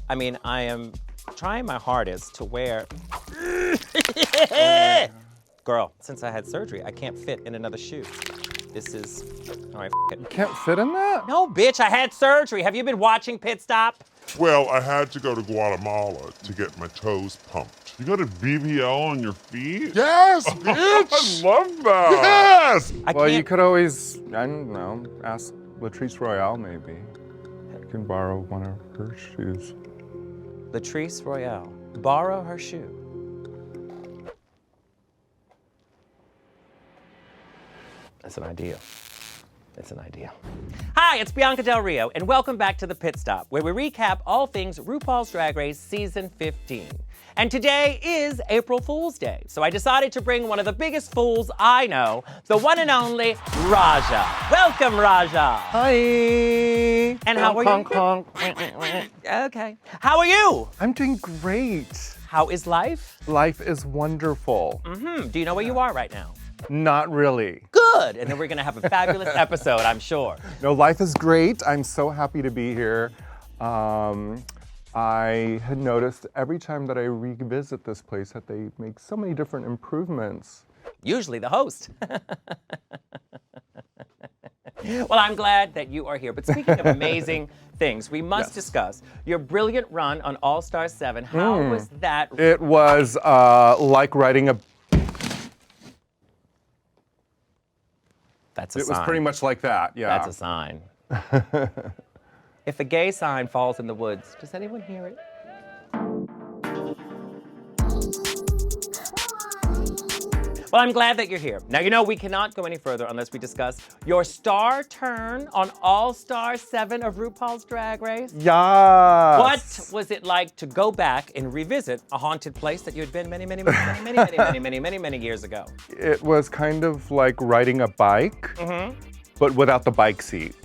I mean, I am trying my hardest to wear. Girl, since I had surgery, I can't fit in another shoe. This is, all right, f it. You can't fit in that? No, bitch, I had surgery. Have you been watching Pit Stop? Well, I had to go to Guatemala to get my toes pumped. You got a BBL on your feet? Yes, bitch! I love that. Yes! I Well, you can't- could always, I don't know, ask Latrice Royale maybe. You can borrow one of her shoes. Latrice Royale, borrow her shoe. That's an idea. It's an idea. Hi, it's Bianca Del Rio, and welcome back to the Pit Stop, where we recap all things RuPaul's Drag Race Season 15. And today is April Fool's Day, so I decided to bring one of the biggest fools I know, the one and only Raja. Welcome, Raja. Hi! And how are you? Honk, honk. Okay. How are you? I'm doing great. How is life? Life is wonderful. Do you know where you are right now? Not really. Good. And then we're going to have a fabulous episode, I'm sure. No, life is great. I'm so happy to be here. I had noticed every time that I revisit this place that they make so many different improvements. Usually the host. Well, I'm glad that you are here. But speaking of amazing things, we must discuss your brilliant run on All-Star 7. How was that? It was like writing a... That's a It sign. was pretty much like that, yeah. That's a sign. If a gay sign falls in the woods, does anyone hear it? Well, I'm glad that you're here. Now, you know, we cannot go any further unless we discuss your star turn on All-Star 7 of RuPaul's Drag Race. Yes. What was it like to go back and revisit a haunted place that you had been many years ago? It was kind of like riding a bike, but without the bike seat.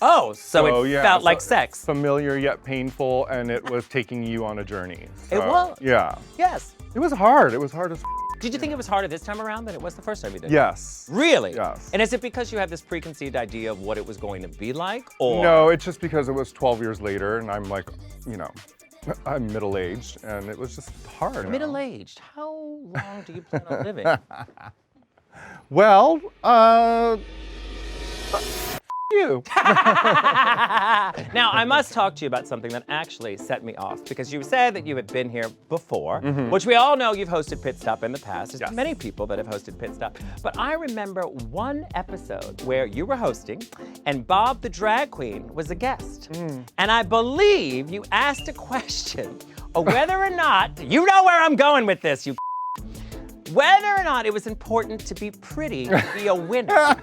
Oh, so it felt like so sex. Familiar yet painful, and it was taking you on a journey. It So, was? Yeah. Yes. It was hard. It was hard as Did you think it was harder this time around than it was the first time you did it? Yes. Really? Yes. And is it because you had this preconceived idea of what it was going to be like, or? No, it's just because it was 12 years later, and I'm like, you know, I'm middle-aged, and it was just hard. Middle-aged. How long do you plan on living? Well, you. Now, I must talk to you about something that actually set me off, because you said that you had been here before, which we all know you've hosted Pit Stop in the past. There's many people that have hosted Pit Stop. But I remember one episode where you were hosting and Bob the drag queen was a guest. And I believe you asked a question of whether or not, you know where I'm going with this, you whether or not it was important to be pretty to be a winner.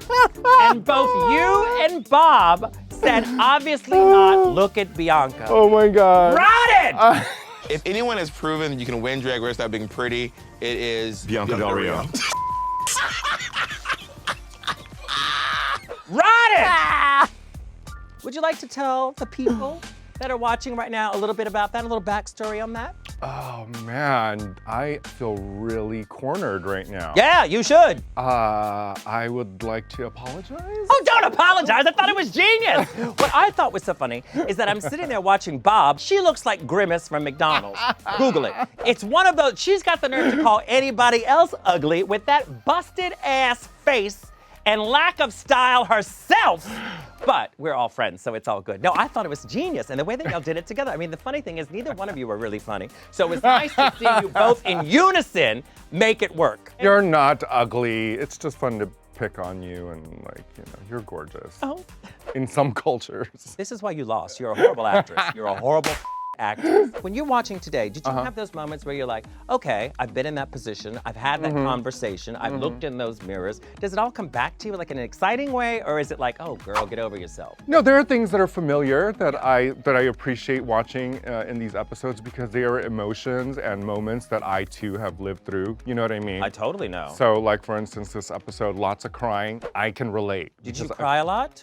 And both you and Bob said, obviously not, look at Bianca. Oh my God. Rotted! If anyone has proven that you can win Drag Race without being pretty, it is Bianca Del Rio. Rotted! Would you like to tell the people that are watching right now a little bit about that, a little backstory on that? Oh man, I feel really cornered right now. Yeah, you should. I would like to apologize. Oh, don't apologize. I thought it was genius. What I thought was so funny is that I'm sitting there watching Bob. She looks like Grimace from McDonald's. Google it. It's one of those, she's got the nerve to call anybody else ugly with that busted ass face and lack of style herself. But we're all friends, so it's all good. No, I thought it was genius, and the way that y'all did it together. I mean, the funny thing is neither one of you were really funny, so it was nice to see you both in unison make it work. You're not ugly. It's just fun to pick on you, and like, you know, you're gorgeous. Oh. In some cultures. This is why you lost. You're a horrible actress. You're a horrible actress. When you're watching today, did you have those moments where you're like, okay, I've been in that position, I've had that conversation, I've looked in those mirrors. Does it all come back to you like in an exciting way, or is it like, oh girl, get over yourself? No, there are things that are familiar that I appreciate watching in these episodes because they are emotions and moments that I too have lived through. You know what I mean? I totally know. So like for instance, this episode, lots of crying. I can relate. Did you because cry a lot?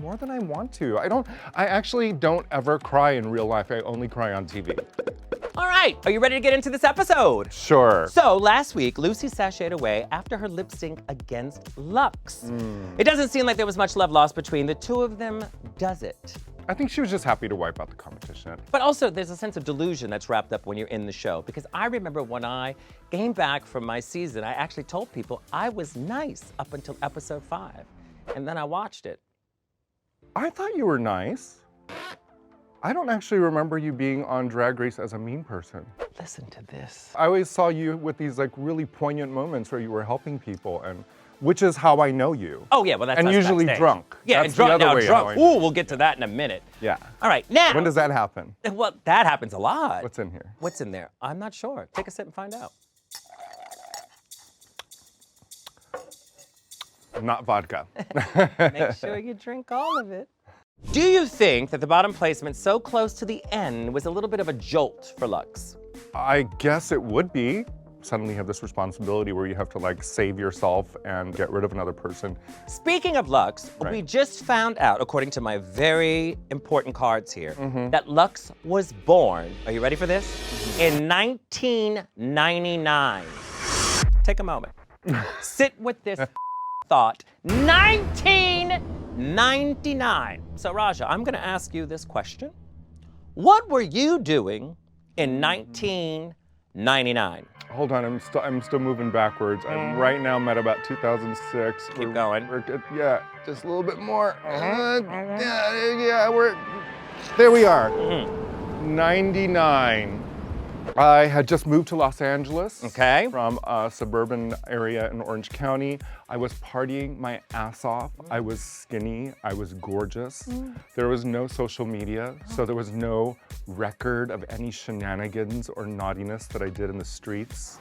More than I want to. I actually don't ever cry in real life. I only cry on TV. All right, are you ready to get into this episode? Sure. So last week, Lucy sashayed away after her lip sync against Lux. It doesn't seem like there was much love lost between the two of them, does it? I think she was just happy to wipe out the competition. But also, there's a sense of delusion that's wrapped up when you're in the show. Because I remember when I came back from my season, I actually told people I was nice up until episode 5. And then I watched it. I thought you were nice. I don't actually remember you being on Drag Race as a mean person. Listen to this. I always saw you with these like really poignant moments where you were helping people, and which is how I know you. Oh yeah, well that's and us usually backstage. drunk. Yeah, That's and drunk. the other Now way drunk. how I know Ooh, you. we'll get to that in a minute. Yeah. All right, now. When does that happen? Well, that happens a lot. What's in here? What's in there? I'm not sure. Take a sip and find out. Not vodka. Make sure you drink all of it. Do you think that the bottom placement so close to the end was a little bit of a jolt for Luxx? I guess it would be. Suddenly you have this responsibility where you have to like save yourself and get rid of another person. Speaking of Luxx, Right. we just found out, according to my very important cards here, that Luxx was born, are you ready for this? In 1999. Take a moment. Sit with this thought. 1999. So Raja, I'm gonna ask you this question. What were you doing in 1999? Hold on, I'm still moving backwards. I'm right now I'm at about 2006. Keep going. We're good. Yeah, just a little bit more. There we are. 99. I had just moved to Los Angeles. Okay. From a suburban area in Orange County. I was partying my ass off. I was skinny. I was gorgeous. There was no social media, so there was no record of any shenanigans or naughtiness that I did in the streets.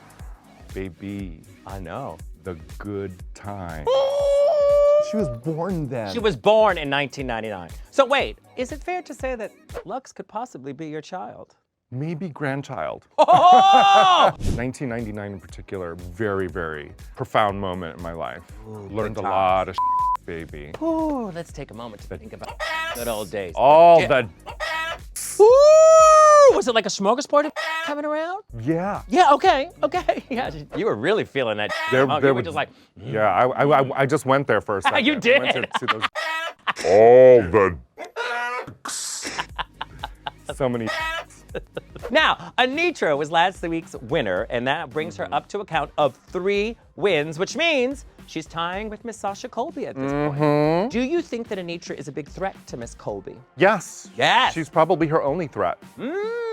Baby, I know. the good time. She was born then. She was born in 1999. So wait, is it fair to say that Luxx could possibly be your child? Maybe grandchild. Oh! 1999 in particular, very, very profound moment in my life. Learned a times. lot of baby. Ooh, let's take a moment to think about good old days. All Yeah. the, Ooh, was it like a smorgasbord coming around? yeah. Yeah, okay. Yeah, you were really feeling that. There- huh? there You were was- just like, Yeah, I just went there for a second. You did? I went to see those, All the so many. now, Anitra was last week's winner, and that brings her up to a count of 3 wins, which means she's tying with Miss Sasha Colby at this point. Do you think that Anitra is a big threat to Miss Colby? Yes. Yes. She's probably her only threat,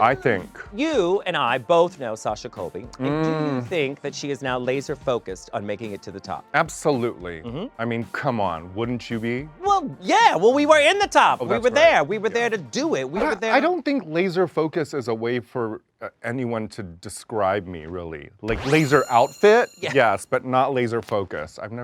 I think. You and I both know Sasha Colby. And do you think that she is now laser focused on making it to the top? Absolutely. I mean, come on, wouldn't you be? Well, yeah. Well, we were in the top. we that's were right. there. We were there to do it. We were there. I don't think laser focus is a way for anyone to describe me, really. Like laser outfit, Yeah. yes, but not laser focus. I'm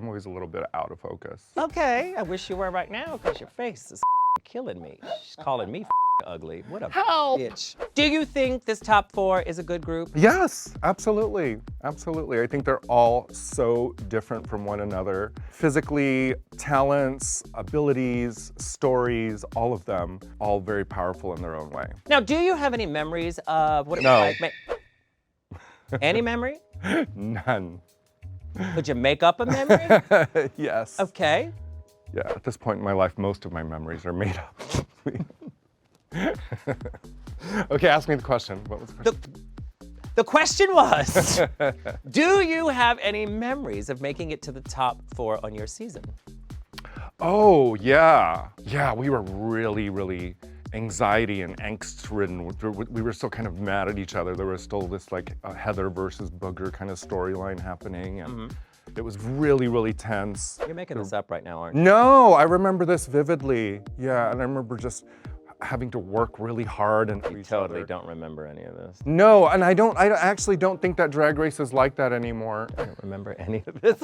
always a little bit out of focus. Okay. I wish you were right now because your face is killing me. She's calling me ugly. What a Help. bitch. Do you think this top 4 is a good group? Yes, absolutely, absolutely. I think they're all so different from one another. Physically, talents, abilities, stories, all of them, all very powerful in their own way. Now, do you have any memories of what it No. was like? Any memory? None. Could you make up a memory? Yes. Okay. Yeah, at this point in my life, most of my memories are made up. Okay, ask me the question. What was the question? The question was, do you have any memories of making it to the top 4 on your season? Oh, yeah. Yeah, we were really, really anxiety and angst-ridden. We were still kind of mad at each other. There was still this like Heather versus Booger kind of storyline happening. And it was really, really tense. You're making this up right now, aren't you? No, I remember this vividly. Yeah, and I remember just having to work really hard and You totally don't remember any of this. No, and I actually don't think that Drag Race is like that anymore. I don't remember any of this.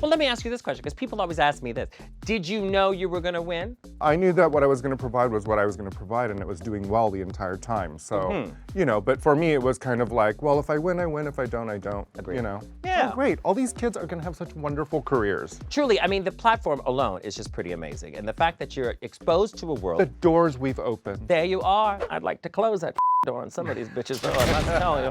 Well, let me ask you this question, because people always ask me this. Did you know you were gonna win? I knew that what I was going to provide was what I was going to provide, and it was doing well the entire time. So, you know, but for me, it was kind of like, well, if I win, I win. If I don't, I don't. Agreed. You know? Yeah. Oh, great. All these kids are going to have such wonderful careers. Truly, I mean, the platform alone is just pretty amazing. And the fact that you're exposed to a world, The doors we've opened. there you are. I'd like to close that on some of these bitches, though, I must tell you.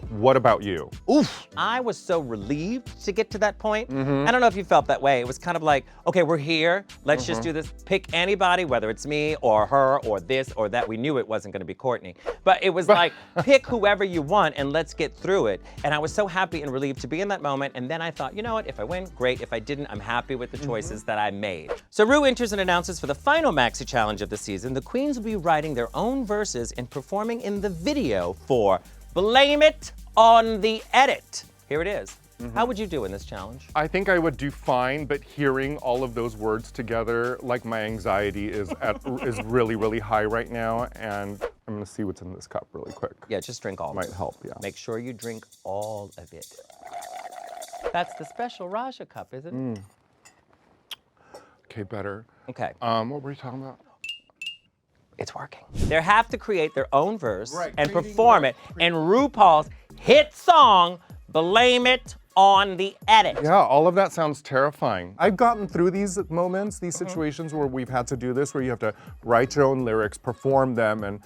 What about you? Oof. I was so relieved to get to that point. I don't know if you felt that way. It was kind of like, okay, we're here. Let's just do this. Pick anybody, whether it's me or her or this or that. We knew it wasn't gonna be Courtney. But it was like, pick whoever you want and let's get through it. And I was so happy and relieved to be in that moment. And then I thought, you know what, if I win, great. If I didn't, I'm happy with the choices that I made. So Ru enters and announces for the final Maxi Challenge of the season, the queens will be writing their own verses and performing in the video for Blame It on the Edit. Here it is. How would you do in this challenge? I think I would do fine, but hearing all of those words together, like my anxiety is really, really high right now, and I'm gonna see what's in this cup really quick. Yeah, just drink all of it. Might help, yeah. Make sure you drink all of it. That's the special Raja cup, isn't it? Okay, better. Okay. What were you talking about? It's working. They have to create their own verse and perform it in RuPaul's hit song, Blame It on the Edit. Yeah, all of that sounds terrifying. I've gotten through these moments, these situations where we've had to do this, where you have to write your own lyrics, perform them, and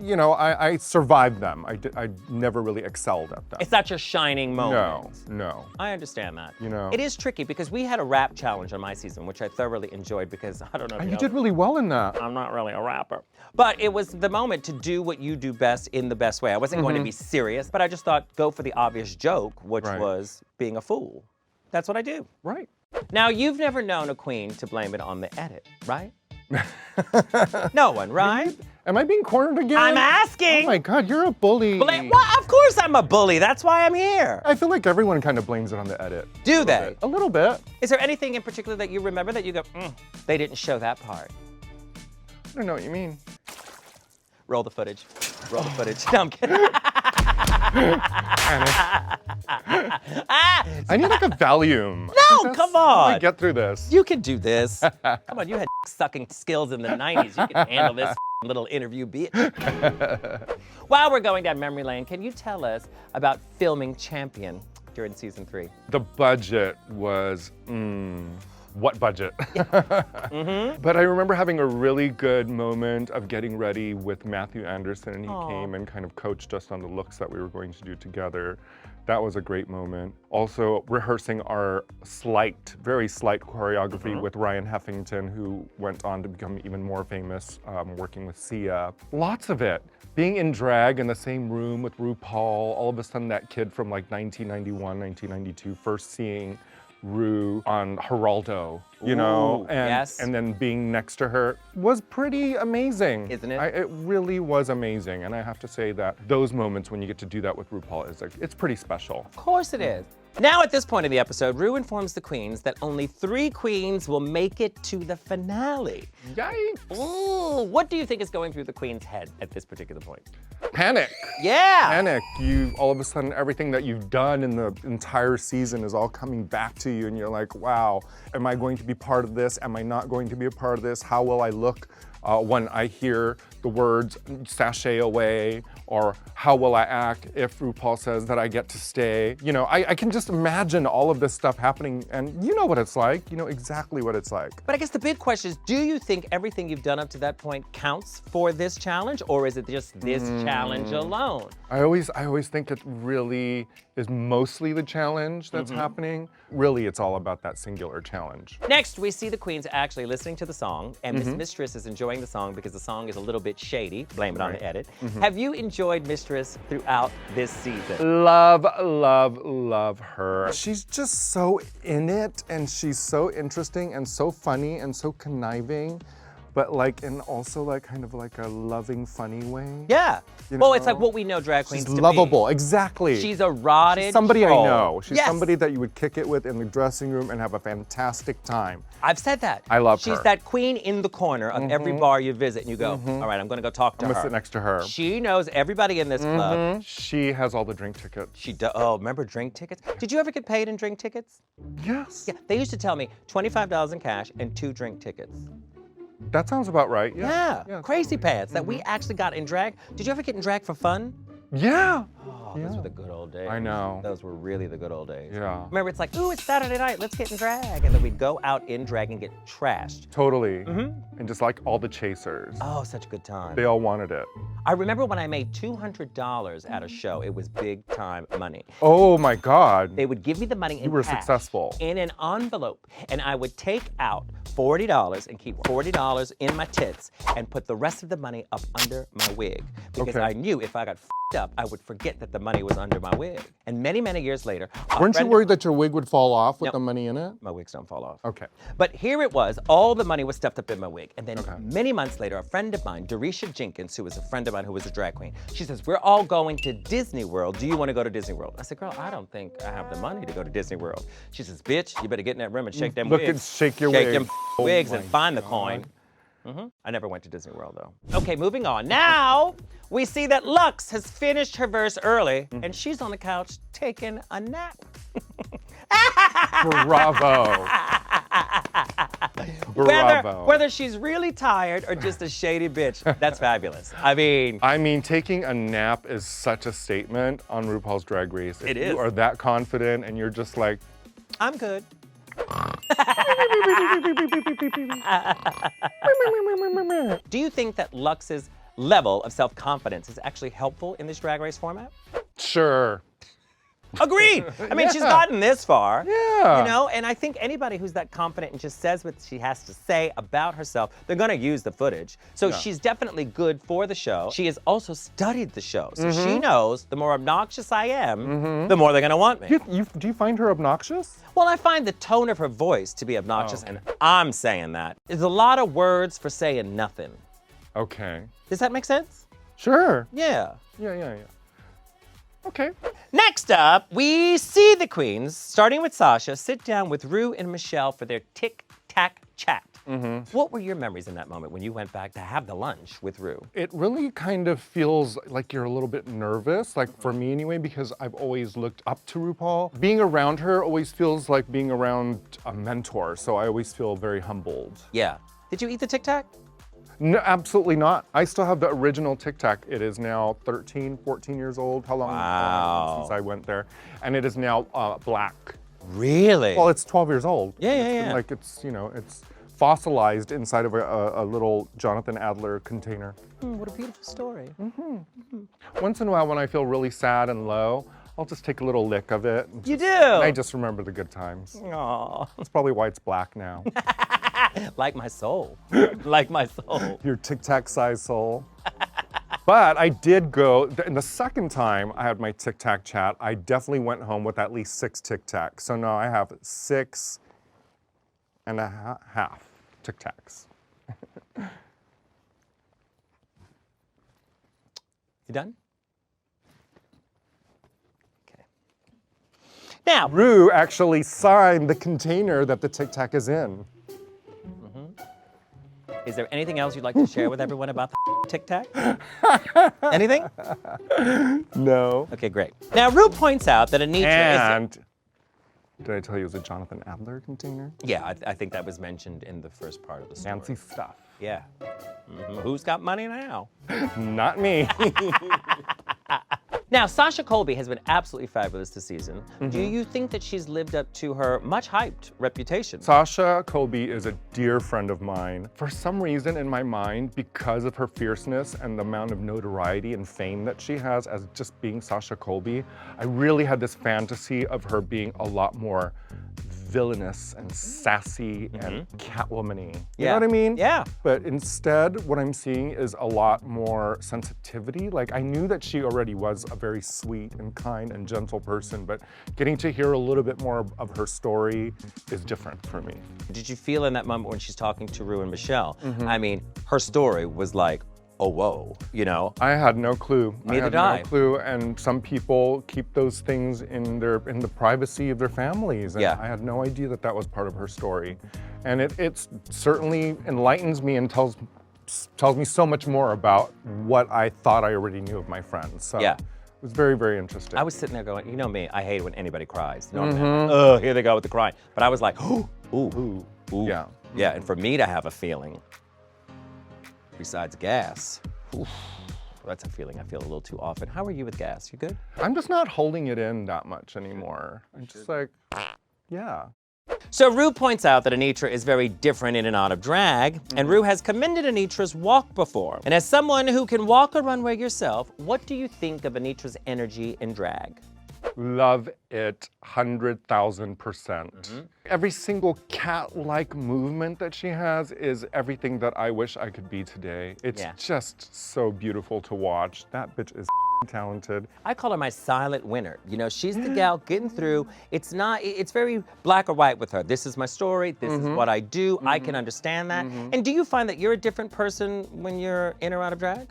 you know, I survived them. I never really excelled at them. It's not your shining moment. No. I understand that. You know. It is tricky because we had a rap challenge on my season, which I thoroughly enjoyed because I don't know if And you you know, did really well in that. I'm not really a rapper. But it was the moment to do what you do best in the best way. I wasn't going to be serious, but I just thought go for the obvious joke, which was being a fool. That's what I do. Right. Now, you've never known a queen to blame it on the edit, right? No one, right? Am I being cornered again? I'm asking. Oh my God, you're a bully. Well, of course I'm a bully. That's why I'm here. I feel like everyone kind of blames it on the edit. Do they? A little bit. Is there anything in particular that you remember that you go, they didn't show that part? I don't know what you mean. Roll the footage. Roll the footage. No, I'm kidding. I need like a Valium. No, come on. I get through this. You can do this. Come on, you had sucking skills in the 90s. You can handle this little interview, bitch. While we're going down memory lane, can you tell us about filming Champion during season 3? The budget was, what budget? But I remember having a really good moment of getting ready with Matthew Anderson, and he came and kind of coached us on the looks that we were going to do together. That was a great moment. Also rehearsing our very slight choreography with Ryan Heffington, who went on to become even more famous working with Sia. Lots of it. Being in drag in the same room with RuPaul, all of a sudden that kid from like 1991, 1992, first seeing Ru on Geraldo, you know, and then being next to her was pretty amazing. Isn't it? It really was amazing, and I have to say that those moments when you get to do that with RuPaul it's pretty special. Of course it is. Now at this point in the episode, Ru informs the queens that only 3 queens will make it to the finale. Yikes! Ooh, what do you think is going through the queen's head at this particular point? Panic. Yeah! Panic. All of a sudden, everything that you've done in the entire season is all coming back to you, and you're like, wow, am I going to be part of this? Am I not going to be a part of this? How will I look when I hear the words sashay away? Or how will I act if RuPaul says that I get to stay? You know, I can just imagine all of this stuff happening, and you know what it's like. You know exactly what it's like. But I guess the big question is, do you think everything you've done up to that point counts for this challenge, or is it just this challenge alone? I always think it really is mostly the challenge that's happening. Really, it's all about that singular challenge. Next, we see the queens actually listening to the song, and Miss Mistress is enjoying the song because the song is a little bit shady. Blame it on the edit. Have you enjoyed Mistress throughout this season? Love, love, love her. She's just so in it, and she's so interesting and so funny and so conniving, but like, and also like kind of like a loving, funny way. Yeah. You Well, it's know? like what we know drag queens She's to lovable, be. exactly. She's a rotted She's somebody troll. I know. She's Yes. somebody that you would kick it with in the dressing room and have a fantastic time. I've said that. I love She's her. that queen in the corner of every bar you visit, and you go, all right, I'm gonna go talk to I'm her. gonna sit next to her. She knows everybody in this club. She has all the drink tickets. Oh, remember drink tickets? Did you ever get paid in drink tickets? Yes. Yeah, they used to tell me $25 in cash and 2 drink tickets. That sounds about right. Yeah, crazy pants that we actually got in drag. Did you ever get in drag for fun? Yeah. Oh, those were the good old days. I know. Those were really the good old days. Yeah. Remember, it's like, ooh, it's Saturday night, let's get in drag. And then we'd go out in drag and get trashed. Totally. And just like all the chasers. Oh, such a good time. They all wanted it. I remember when I made $200 at a show, it was big time money. Oh my God. They would give me the money in You were cash, successful. in an envelope, and I would take out $40 and keep $40 in my tits and put the rest of the money up under my wig. Because Okay. I knew if I got f***ed up, I would forget that the money was under my wig. And many, many years later, a Weren't you friend- worried that your wig would fall off with No. the money in it? My wigs don't fall off. Okay. But here it was, all the money was stuffed up in my wig. And then many months later, a friend of mine, Dorisha Jenkins, who was a friend of mine who was a drag queen, she says, we're all going to Disney World. Do you want to go to Disney World? I said, girl, I don't think I have the money to go to Disney World. She says, bitch, you better get in that room and shake them Look wigs. and shake your Shake wig. them Oh wigs my and find the coin. I never went to Disney World though. Okay, moving on. Now, we see that Lux has finished her verse early and she's on the couch taking a nap. Bravo. Bravo. Whether she's really tired or just a shady bitch, that's fabulous. I mean, Taking a nap is such a statement on RuPaul's Drag Race. If It is. you are that confident and you're just like, I'm good. Do you think that Lux's level of self-confidence is actually helpful in this Drag Race format? sure. Agreed. I mean, she's gotten this far. Yeah. You know, and I think anybody who's that confident and just says what she has to say about herself, they're gonna use the footage. So she's definitely good for the show. She has also studied the show. So she knows the more obnoxious I am, the more they're gonna want me. Do you find her obnoxious? Well, I find the tone of her voice to be obnoxious, and I'm saying that. There's a lot of words for saying nothing. Okay. Does that make sense? Sure. Yeah. Yeah. Okay. Next up, we see the queens, starting with Sasha, sit down with Ru and Michelle for their Tic Tac chat. What were your memories in that moment when you went back to have the lunch with Ru? It really kind of feels like you're a little bit nervous, like for me anyway, because I've always looked up to RuPaul. Being around her always feels like being around a mentor, so I always feel very humbled. Yeah. Did you eat the Tic Tac? No, absolutely not. I still have the original Tic Tac. It is now 13, 14 years old. How long since I went there? And it is now black. Really? Well, it's 12 years old. Yeah. It's like it's fossilized inside of a little Jonathan Adler container. What a beautiful story. Once in a while when I feel really sad and low, I'll just take a little lick of it. You do? And I just remember the good times. Aw. That's probably why it's black now. Like my soul. Like my soul. Your Tic Tac size soul. But I did go, and the second time I had my Tic Tac chat, I definitely went home with at least 6 Tic Tacs. So now I have 6 and a half Tic Tacs. You done? Okay. Now, Ru actually signed the container that the Tic Tac is in. is there anything else you'd like to share with everyone about the Tic Tac? Anything? No. Okay, great. Now, Ru points out that Anitra And did I tell you it was a Jonathan Adler container? Yeah, I think that was mentioned in the first part of the story. Fancy stuff. Yeah. Who's got money now? Not me. Now, Sasha Colby has been absolutely fabulous this season. Do you think that she's lived up to her much hyped reputation? Sasha Colby is a dear friend of mine. For some reason in my mind, because of her fierceness and the amount of notoriety and fame that she has as just being Sasha Colby, I really had this fantasy of her being a lot more villainous and sassy and Catwoman-y. You know what I mean? Yeah. But instead, what I'm seeing is a lot more sensitivity. Like, I knew that she already was a very sweet and kind and gentle person, but getting to hear a little bit more of her story is different for me. Did you feel in that moment when she's talking to Ru and Michelle? I mean, her story was like, oh, whoa, you know? I had no clue. Neither did I I. had no clue, and some people keep those things in the privacy of their families. And Yeah. I had no idea that that was part of her story. And it certainly enlightens me and tells me so much more about what I thought I already knew of my friends. So Yeah. it was very, very interesting. I was sitting there going, you know me, I hate when anybody cries. Normally, I'm like, oh, here they go with the crying. But I was like, ooh, ooh. Yeah. Yeah, and for me to have a feeling, besides gas, oof, that's a feeling I feel a little too often. How are you with gas? You good? I'm just not holding it in that much anymore. I'm just like, yeah. So Ru points out that Anitra is very different in and out of drag, and Ru has commended Anitra's walk before. And as someone who can walk a runway yourself, what do you think of Anitra's energy in drag? Love it 100,000%. Every single cat-like movement that she has is everything that I wish I could be today. It's just so beautiful to watch. That bitch is talented. I call her my silent winner. You know, she's the gal getting through. It's very black or white with her. This is my story, this is what I do, I can understand that. And do you find that you're a different person when you're in or out of drag?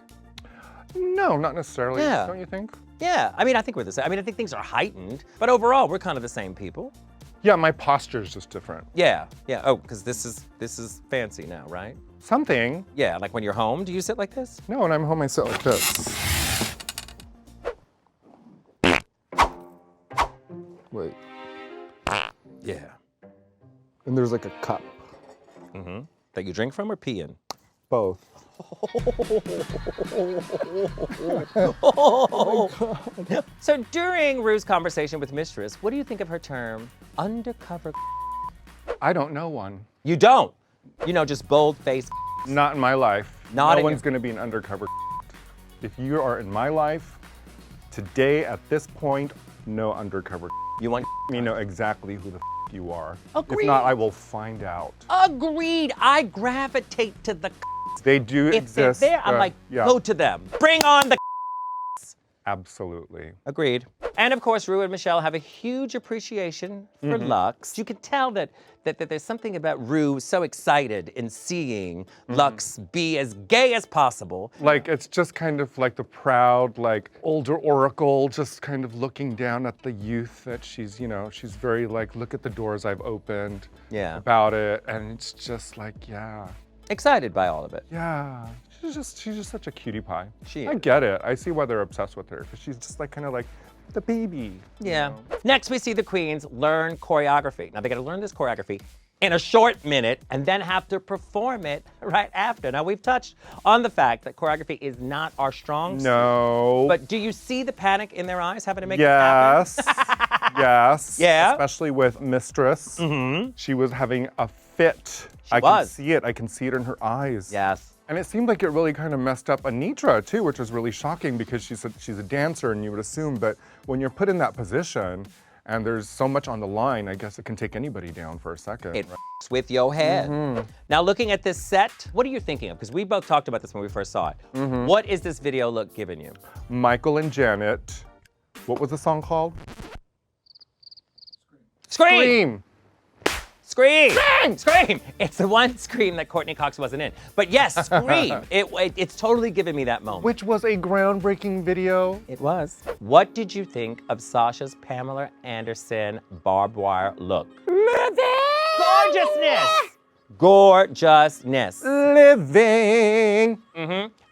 No, not necessarily, Yeah. don't you think? Yeah, I mean, I think we're the same. I mean, I think things are heightened, but overall, we're kind of the same people. Yeah, my posture is just different. Yeah, yeah. Oh, because this is fancy now, right? Something. Yeah, like when you're home, do you sit like this? No, when I'm home, I sit like this. Wait, Yeah. and there's like a cup. That you drink from or pee in? Both. So during Ru's conversation with Mistress, what do you think of her term, undercover? I don't know one. You don't. You know, just bold-faced. Not in my life. Not no in one's your- gonna be an undercover. If you are in my life, today at this point, no undercover. You want? Me know exactly who the you are. Agreed. If not, I will find out. Agreed. I gravitate to the. They do If they're exist. there, I'm like, yeah, go to them. Bring on the. absolutely. Agreed. And of course, Ru and Michelle have a huge appreciation for Lux. You can tell that there's something about Ru so excited in seeing Lux be as gay as possible. Like, it's just kind of like the proud, like, older oracle, just kind of looking down at the youth that she's, you know, she's very like, look at the doors I've opened Yeah. about it. And it's just like, yeah, Excited by all of it. yeah. She's just such a cutie pie. She I is. get it. I see why they're obsessed with her, because she's just like, kind of like the baby. you Yeah. know? Next, we see the queens learn choreography. Now, they got to learn this choreography in a short minute and then have to perform it right after. Now, we've touched on the fact that choreography is not our strong suit. No. But do you see the panic in their eyes having to make it happen? Yes. Yes. Yeah? Especially with Mistress. She was having a fit. I was. can see it. I can see it in her eyes. Yes. And it seemed like it really kind of messed up Anitra too, which was really shocking because she's a dancer and you would assume, but when you're put in that position and there's so much on the line, I guess it can take anybody down for a second. It f***s with your head. Now, looking at this set, what are you thinking of? Because we both talked about this when we first saw it. What is this video look giving you? Michael and Janet, what was the song called? Scream! Scream! Scream! Scream! Scream! It's the one Scream that Courtney Cox wasn't in. But yes, Scream. It's totally giving me that moment. Which was a groundbreaking video. It was. What did you think of Sasha's Pamela Anderson barbed wire look? Gorgeousness! Gorgeousness. Living.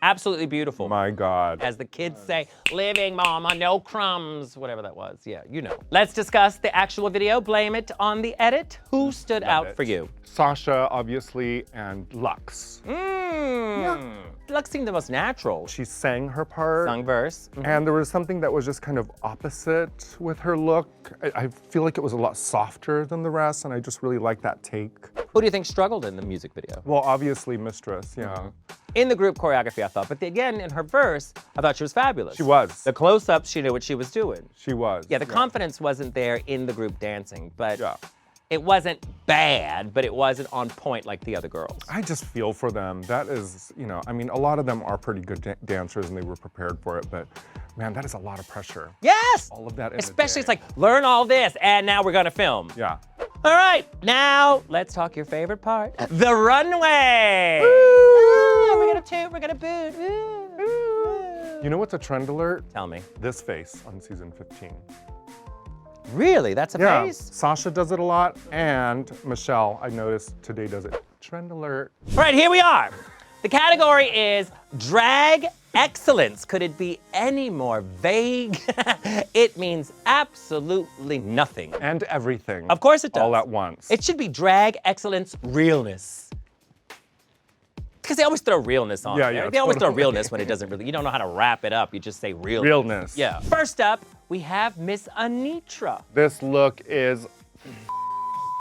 Absolutely beautiful. My God. As the kids say, living mama, no crumbs, whatever that was. Yeah, you know. Let's discuss the actual video. Blame it on the edit. Who stood out it. for you? Sasha, obviously, and Lux. Lux seemed the most natural. She sang her part. Sung verse. And there was something that was just kind of opposite with her look. I feel like it was a lot softer than the rest, and I just really like that take. Who do you think struggled in the music video? Well, obviously, Mistress, yeah. In the group choreography, I thought, but again, in her verse, I thought she was fabulous. She was. The close-ups, she knew what she was doing. She was. Yeah, the confidence wasn't there in the group dancing, but Yeah. it wasn't bad, but it wasn't on point like the other girls. I just feel for them. That is, you know, I mean, a lot of them are pretty good dancers and they were prepared for it, but man, that is a lot of pressure. Yes! All of that in a Especially, it's day. like, learn all this, and now we're gonna film. Yeah. All right, now let's talk your favorite part, the runway. Ah, we're gonna toot, we're gonna boot. You know what's a trend alert? Tell me. This face on season 15. Really, that's a Yeah, face? Sasha does it a lot, and Michelle, I noticed today does it. Trend alert. All right, here we are. The category is drag excellence. Could it be any more vague? It means absolutely nothing. And everything. Of course it does. All at once. It should be drag excellence realness. Because they always throw realness on Yeah, there. yeah, They always throw totally. realness when it doesn't really, you don't know how to wrap it up. You just say realness. Realness. Yeah. First up, we have Miss Anitra. This look is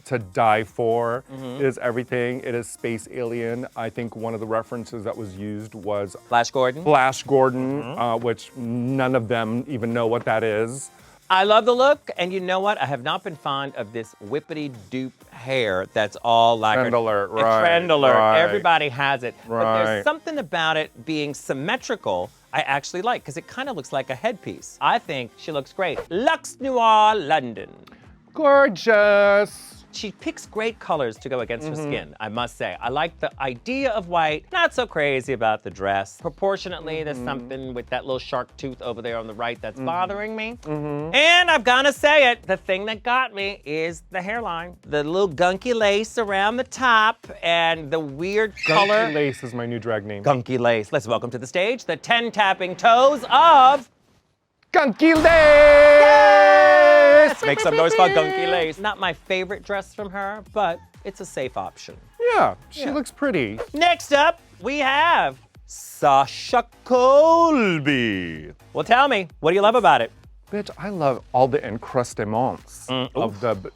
to die for. It is everything. It is space alien. I think one of the references that was used was Flash Gordon. Flash Gordon, which none of them even know what that is. I love the look, and you know what? I have not been fond of this whippity-doop hair that's all like Trend alert, a right, trend alert. right. Everybody has it. But Right. there's something about it being symmetrical I actually like, because it kind of looks like a headpiece. I think she looks great. Luxe Noir London. Gorgeous. She picks great colors to go against her skin, I must say. I like the idea of white, not so crazy about the dress. Proportionately, there's something with that little shark tooth over there on the right that's bothering me. And I'm gonna say it, the thing that got me is the hairline. The little gunky lace around the top and the weird color. Gunky Lace is my new drag name. Gunky lace. Let's welcome to the stage the 10 tapping toes of Gunky Lace! Make some noise for Gunky Lace. Not my favorite dress from her, but it's a safe option. Yeah, she looks pretty. Next up, we have Sasha Colby. Well, tell me, what do you love about it? Bitch, I love all the encrustements of the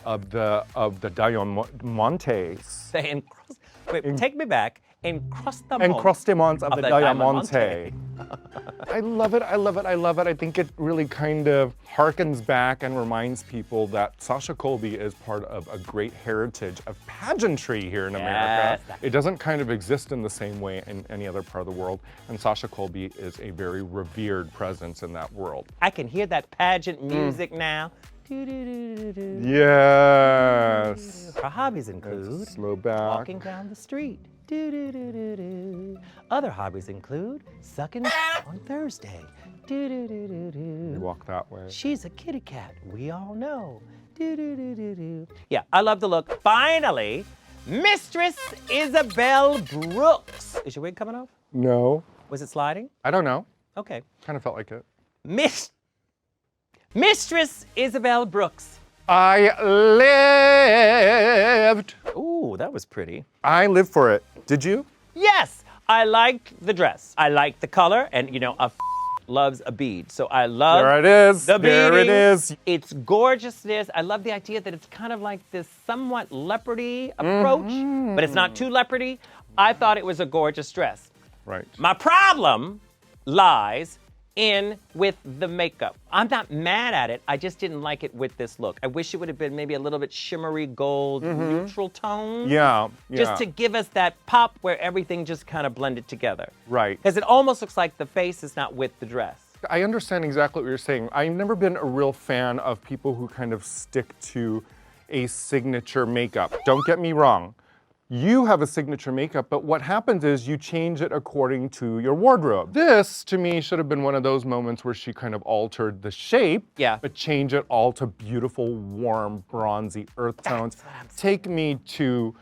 diamantes. Wait, take me back. Encrustements. Encrustements of the diamante. diamante. I love it, I love it, I love it. I think it really kind of harkens back and reminds people that Sasha Colby is part of a great heritage of pageantry here in America. Yes. It doesn't kind of exist in the same way in any other part of the world, and Sasha Colby is a very revered presence in that world. I can hear that pageant music now. Do-do-do-do-do. Yes. Her hobbies include Slow back. walking down the street. Do-do-do-do-do. Other hobbies include sucking on Thursday. Do-do-do-do-do. You walk that way. She's a kitty cat, we all know. Do-do-do-do-do. Yeah, I love the look. Finally, Mistress Isabel Brooks. Is your wig coming off? No. Was it sliding? I don't know. Okay. Kind of felt like it. Mistress Isabel Brooks. I lived. Ooh, that was pretty. I lived for it. Did you? Yes, I liked the dress. I liked the color, and you know, loves a bead. So I love There it is. the There it beading. is. Its gorgeousness. I love the idea that it's kind of like this somewhat leopardy approach, but it's not too leopardy. I thought it was a gorgeous dress. Right. My problem lies in with the makeup. I'm not mad at it. I just didn't like it with this look. I wish it would have been maybe a little bit shimmery gold, neutral tone. Yeah. Just to give us that pop where everything just kind of blended together. Right. Because it almost looks like the face is not with the dress. I understand exactly what you're saying. I've never been a real fan of people who kind of stick to a signature makeup. Don't get me wrong. You have a signature makeup, but what happens is you change it according to your wardrobe. This, to me, should have been one of those moments where she kind of altered the shape, but change it all to beautiful, warm, bronzy earth tones. Take me to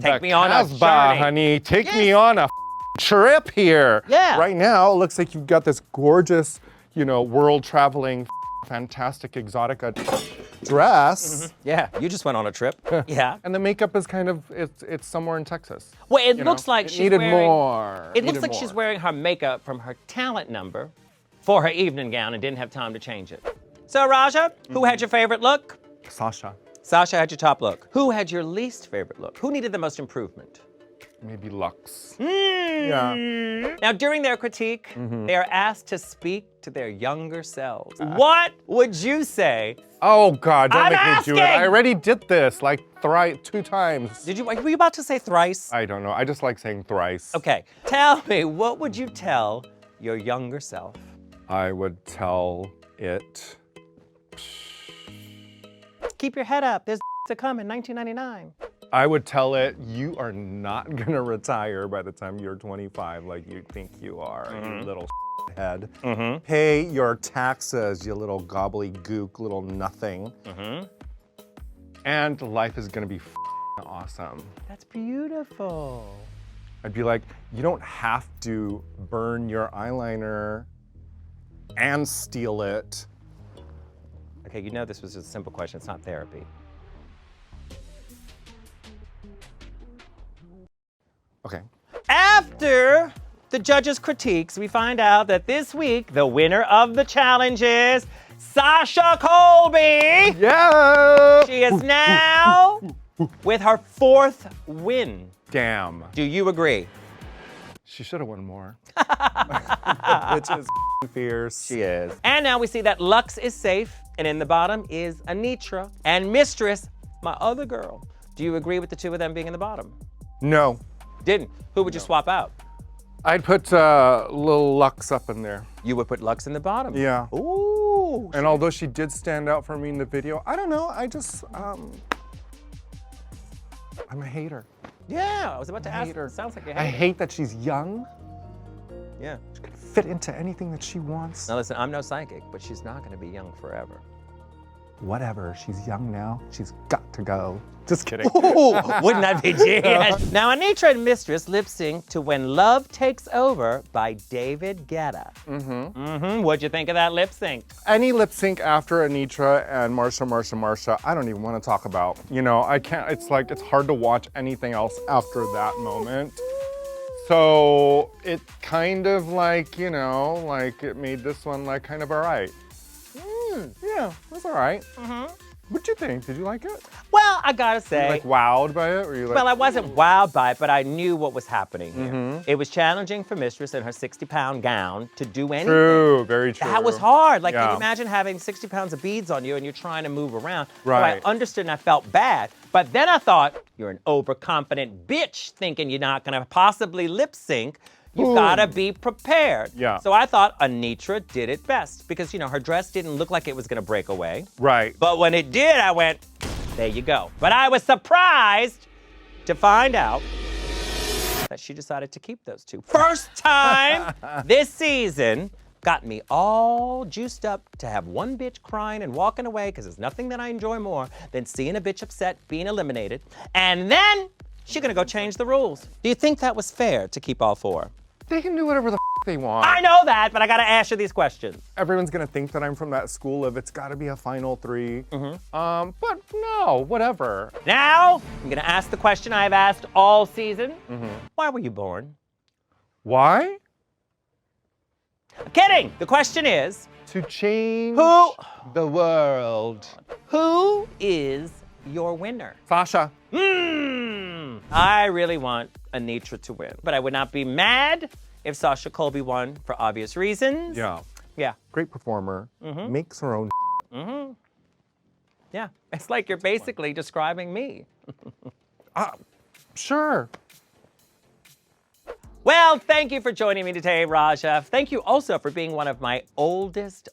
Take the me on a Casbah, journey. honey. Take me on a trip here. Yeah. Right now, it looks like you've got this gorgeous, you know, world-traveling, fantastic exotica dress. Yeah, you just went on a trip. Yeah. And the makeup is kind of, it's somewhere in Texas. Well, it You looks know, like it she's needed wearing... more. It looks Needed like she's more. wearing her makeup from her talent number for her evening gown and didn't have time to change it. So, Raja, who had your favorite look? Sasha. Sasha had your top look. Who had your least favorite look? Who needed the most improvement? Maybe Lux. Yeah. Now, during their critique, they are asked to speak to their younger selves. What would you say? Oh God, don't I'm make me do it. asking! I already did this like 2 times. Were you about to say thrice? I don't know. I just like saying thrice. Okay, tell me, what would you tell your younger self? I would tell it. Keep your head up. There's to come in 1999. I would tell it, you are not gonna retire by the time you're 25 like you think you are, you little head. Pay your taxes, you little gobbledygook, little nothing. And life is gonna be awesome. That's beautiful. I'd be like, you don't have to burn your eyeliner and steal it. Okay, you know this was just a simple question. It's not therapy. Okay. After the judges' critiques, we find out that this week, the winner of the challenge is Sasha Colby. Yeah! She is now with her 4th win. Damn. Do you agree? She should have won more. Bitch is fierce. She is. And now we see that Lux is safe, and in the bottom is Anitra and Mistress, my other girl. Do you agree with the two of them being in the bottom? No. Didn't. Who would you swap out? I'd put little Lux up in there. You would put Lux in the bottom. Yeah. Ooh. And although she did stand out for me in the video, I don't know, I just, I'm a hater. Yeah, I was about to ask. Hater. It sounds like a I hater. hate that she's young. Yeah. She can fit into anything that she wants. Now listen, I'm no psychic, but she's not going to be young forever. Whatever, she's young now. She's got to go. Just kidding. Ooh, wouldn't that be genius? Now, Anitra and Mistress lip sync to When Love Takes Over by David Guetta. What'd you think of that lip sync? Any lip sync after Anitra and Marsha, I don't even want to talk about. You know, I can't, it's like, it's hard to watch anything else after that moment. So it kind of like, you know, like it made this one like kind of all right. Yeah, it was all right. What'd you think? Did you like it? Well, I gotta say. Were you like wowed by it? Or you like, Well, I wasn't wowed by it, but I knew what was happening here. It was challenging for Mistress in her 60-pound gown to do anything. True, very true. That was hard. Like, can Yeah. you imagine having 60 pounds of beads on you and you're trying to move around? Right. So I understood and I felt bad. But then I thought, you're an overconfident bitch thinking you're not gonna possibly lip sync. You gotta be prepared. Yeah. So I thought Anitra did it best because, you know, her dress didn't look like it was gonna break away. Right. But when it did, I went, there you go. But I was surprised to find out that she decided to keep those two. First time this season, got me all juiced up to have one bitch crying and walking away because there's nothing that I enjoy more than seeing a bitch upset, being eliminated. And then she's gonna go change the rules. Do you think that was fair to keep all 4? They can do whatever the they want. I know that, but I gotta ask you these questions. Everyone's gonna think that I'm from that school of it's gotta be a final 3. But no, whatever. Now, I'm gonna ask the question I've asked all season. Why were you born? Why? I'm kidding. The question is, To change Who- the world. who is your winner? Sasha. I really want Anitra to win, but I would not be mad if Sasha Colby won for obvious reasons. Yeah. Yeah. Great performer. Makes her own. Yeah. It's like you're basically describing me. Sure. Well, thank you for joining me today, Raja. Thank you also for being one of my oldest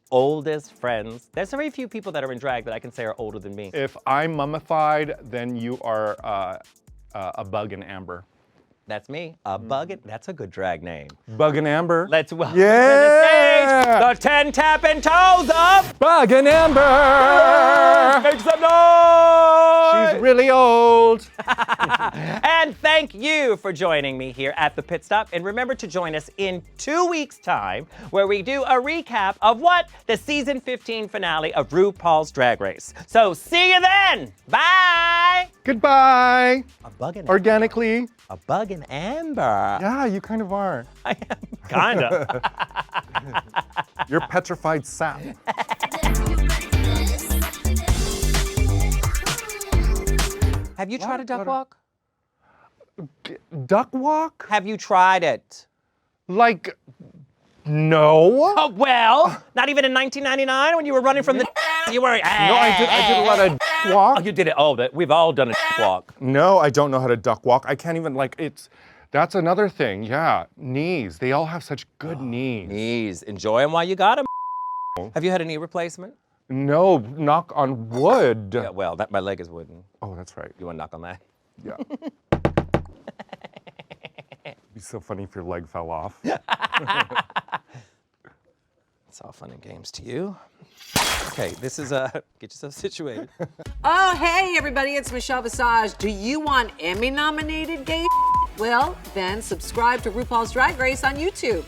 friends. There's very few people that are in drag that I can say are older than me. If I'm mummified, then you are a bug in amber. That's me. A bug. That's a good drag name. Bug and amber. Let's welcome Yeah! to the stage the 10 tapping toes of Bug and amber. Make some noise! She's really old. And thank you for joining me here at the Pit Stop. And remember to join us in 2 weeks' time, where we do a recap of what? The season 15 finale of RuPaul's Drag Race. So see you then. Bye. Goodbye. A bug and Organically. a bug and amber. Yeah, you kind of are. I am kinda. You're petrified sap. Have you tried a duck What? walk? Duck walk? Have you tried it? Like, no. Oh, well, not even in 1999 when you were running from the you were. No, I did a lot of walk. Oh, you did it. Oh, we've all done a walk. No, I don't know how to duck walk. I can't even that's another thing. Yeah, knees. They all have such good knees. Knees. Enjoy them while you got them. Have you had a knee replacement? No, knock on wood. Yeah, well, my leg is wooden. Oh, that's right. You want to knock on that? Yeah. It'd be so funny if your leg fell off. It's all fun and games to you. Okay, this is get yourself situated. Oh, hey, everybody, it's Michelle Visage. Do you want Emmy-nominated gay? Well, then subscribe to RuPaul's Drag Race on YouTube.